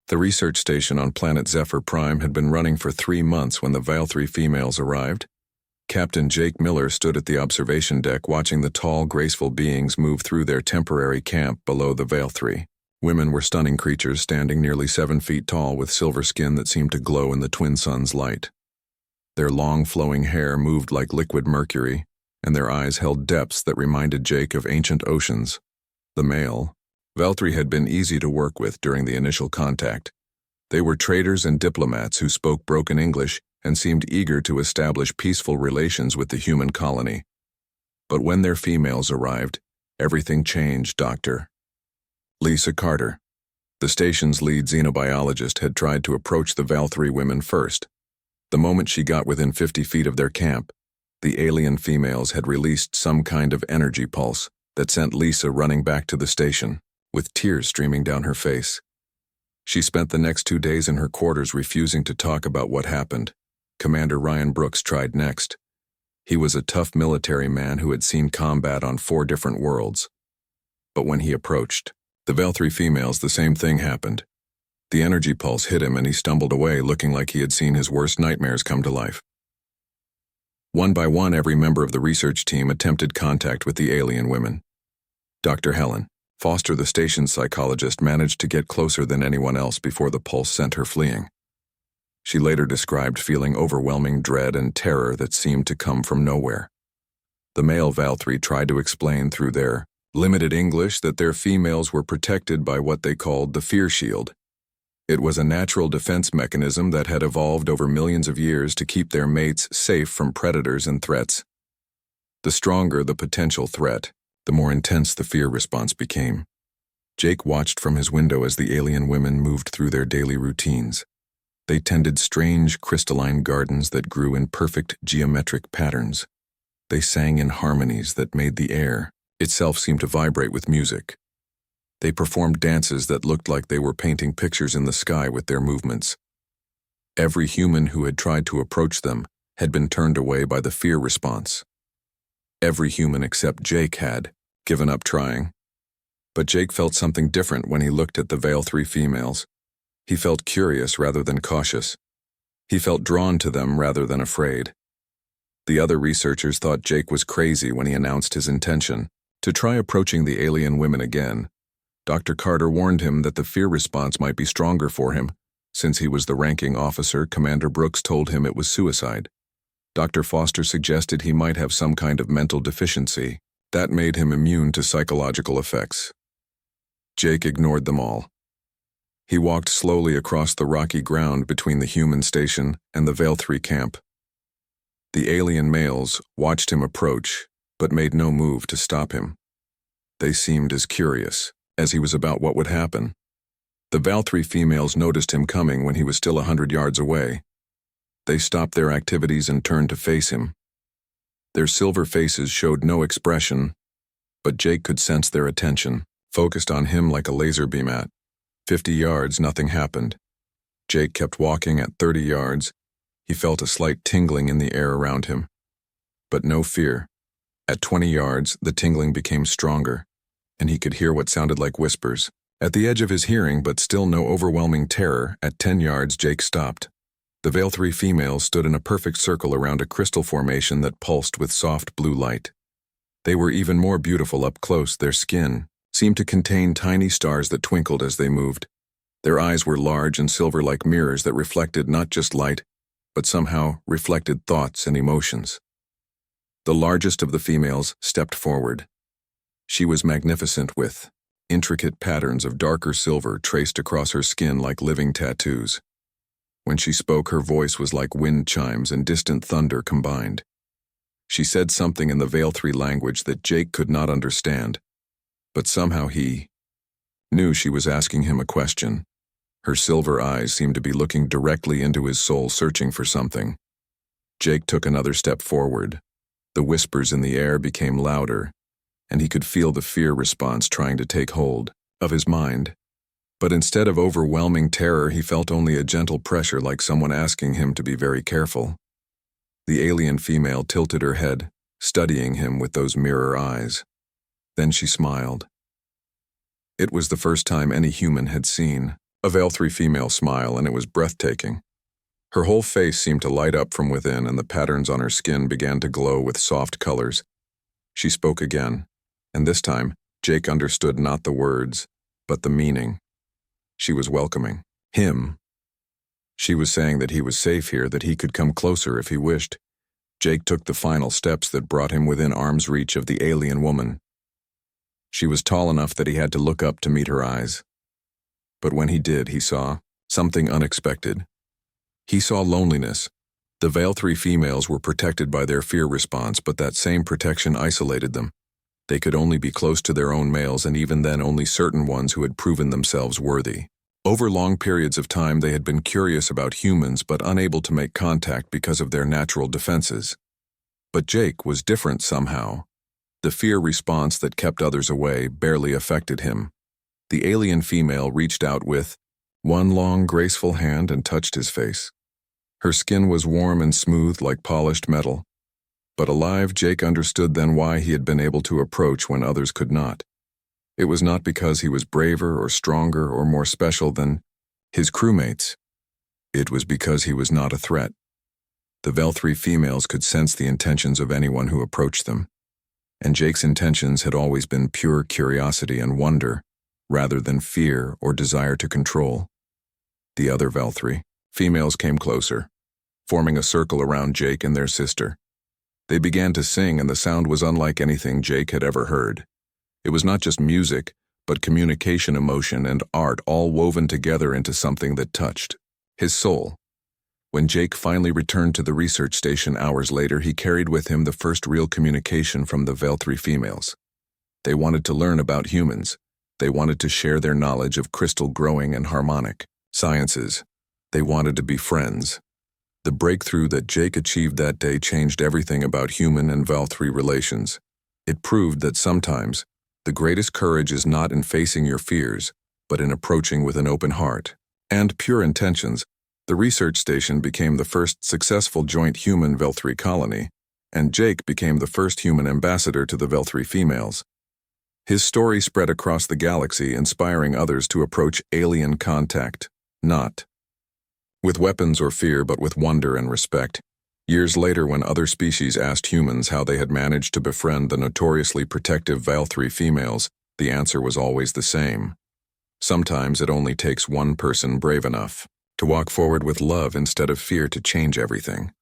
The research station on planet Zephyr Prime had been running for 3 months when the Val-3 females arrived. Captain Jake Miller stood at the observation deck watching the tall, graceful beings move through their temporary camp below the Val-3. Women were stunning creatures standing nearly 7 feet tall with silver skin that seemed to glow in the twin sun's light. Their long, flowing hair moved like liquid mercury, and their eyes held depths that reminded Jake of ancient oceans. The male, Val-3 had been easy to work with during the initial contact. They were traders and diplomats who spoke broken English and seemed eager to establish peaceful relations with the human colony. But when their females arrived, everything changed, Dr. Lisa Carter, the station's lead xenobiologist, had tried to approach the Val-3 women first. The moment she got within 50 feet of their camp, the alien females had released some kind of energy pulse that sent Lisa running back to the station, with tears streaming down her face. She spent the next 2 days in her quarters refusing to talk about what happened. Commander Ryan Brooks tried next. He was a tough military man who had seen combat on 4 different worlds. But when he approached the Val-3 females, the same thing happened. The energy pulse hit him and he stumbled away, looking like he had seen his worst nightmares come to life. One by one, every member of the research team attempted contact with the alien women. Dr. Helen Foster, the station's psychologist, managed to get closer than anyone else before the pulse sent her fleeing. She later described feeling overwhelming dread and terror that seemed to come from nowhere. The male Val-3 tried to explain through their limited English that their females were protected by what they called the fear shield. It was a natural defense mechanism that had evolved over millions of years to keep their mates safe from predators and threats. The stronger the potential threat, the more intense the fear response became. Jake watched from his window as the alien women moved through their daily routines. They tended strange crystalline gardens that grew in perfect geometric patterns. They sang in harmonies that made the air itself seem to vibrate with music. They performed dances that looked like they were painting pictures in the sky with their movements. Every human who had tried to approach them had been turned away by the fear response. Every human except Jake had given up trying. But Jake felt something different when he looked at the Val-3 females. He felt curious rather than cautious. He felt drawn to them rather than afraid. The other researchers thought Jake was crazy when he announced his intention to try approaching the alien women again. Dr. Carter warned him that the fear response might be stronger for him. Since he was the ranking officer, Commander Brooks told him it was suicide. Dr. Foster suggested he might have some kind of mental deficiency that made him immune to psychological effects. Jake ignored them all. He walked slowly across the rocky ground between the human station and the Val-3 camp. The alien males watched him approach, but made no move to stop him. They seemed as curious as he was about what would happen. The Val-3 females noticed him coming when he was still 100 yards away. They stopped their activities and turned to face him. Their silver faces showed no expression, but Jake could sense their attention, focused on him like a laser beam at 50 yards, nothing happened. Jake kept walking at 30 yards. He felt a slight tingling in the air around him, but no fear. At 20 yards, the tingling became stronger, and he could hear what sounded like whispers. At the edge of his hearing, but still no overwhelming terror, at 10 yards, Jake stopped. The Val-3 females stood in a perfect circle around a crystal formation that pulsed with soft blue light. They were even more beautiful up close. Their skin seemed to contain tiny stars that twinkled as they moved. Their eyes were large and silver like mirrors that reflected not just light, but somehow reflected thoughts and emotions. The largest of the females stepped forward. She was magnificent, with intricate patterns of darker silver traced across her skin like living tattoos. When she spoke, her voice was like wind chimes and distant thunder combined. She said something in the Val-3 language that Jake could not understand, but somehow he knew she was asking him a question. Her silver eyes seemed to be looking directly into his soul, searching for something. Jake took another step forward. The whispers in the air became louder, and he could feel the fear response trying to take hold of his mind. But instead of overwhelming terror, he felt only a gentle pressure, like someone asking him to be very careful. The alien female tilted her head, studying him with those mirror eyes. Then she smiled. It was the first time any human had seen A Val-3 female smile, and it was breathtaking. Her whole face seemed to light up from within, and the patterns on her skin began to glow with soft colors. She spoke again, and this time, Jake understood not the words, but the meaning. She was welcoming him. She was saying that he was safe here, that he could come closer if he wished. Jake took the final steps that brought him within arm's reach of the alien woman. She was tall enough that he had to look up to meet her eyes. But when he did, he saw something unexpected. He saw loneliness. The Val-3 females were protected by their fear response, but that same protection isolated them. They could only be close to their own males, and even then only certain ones who had proven themselves worthy. Over long periods of time, they had been curious about humans but unable to make contact because of their natural defenses. But Jake was different somehow. The fear response that kept others away barely affected him. The alien female reached out with one long, graceful hand and touched his face. Her skin was warm and smooth like polished metal. But alive, Jake understood then why he had been able to approach when others could not. It was not because he was braver or stronger or more special than his crewmates. It was because he was not a threat. The Val-3 females could sense the intentions of anyone who approached them. And Jake's intentions had always been pure curiosity and wonder, rather than fear or desire to control. The other Val-3 females came closer, forming a circle around Jake and their sister. They began to sing, and the sound was unlike anything Jake had ever heard. It was not just music, but communication, emotion, and art all woven together into something that touched his soul. When Jake finally returned to the research station hours later, he carried with him the first real communication from the Val-3 females. They wanted to learn about humans. They wanted to share their knowledge of crystal growing and harmonic sciences. They wanted to be friends. The breakthrough that Jake achieved that day changed everything about human and Val-3 relations. It proved that sometimes the greatest courage is not in facing your fears, but in approaching with an open heart and pure intentions. The research station became the first successful joint human Val-3 colony, and Jake became the first human ambassador to the Val-3 females. His story spread across the galaxy, inspiring others to approach alien contact, not with weapons or fear, but with wonder and respect. Years later, when other species asked humans how they had managed to befriend the notoriously protective Val-3 females, the answer was always the same. Sometimes it only takes one person brave enough to walk forward with love instead of fear to change everything.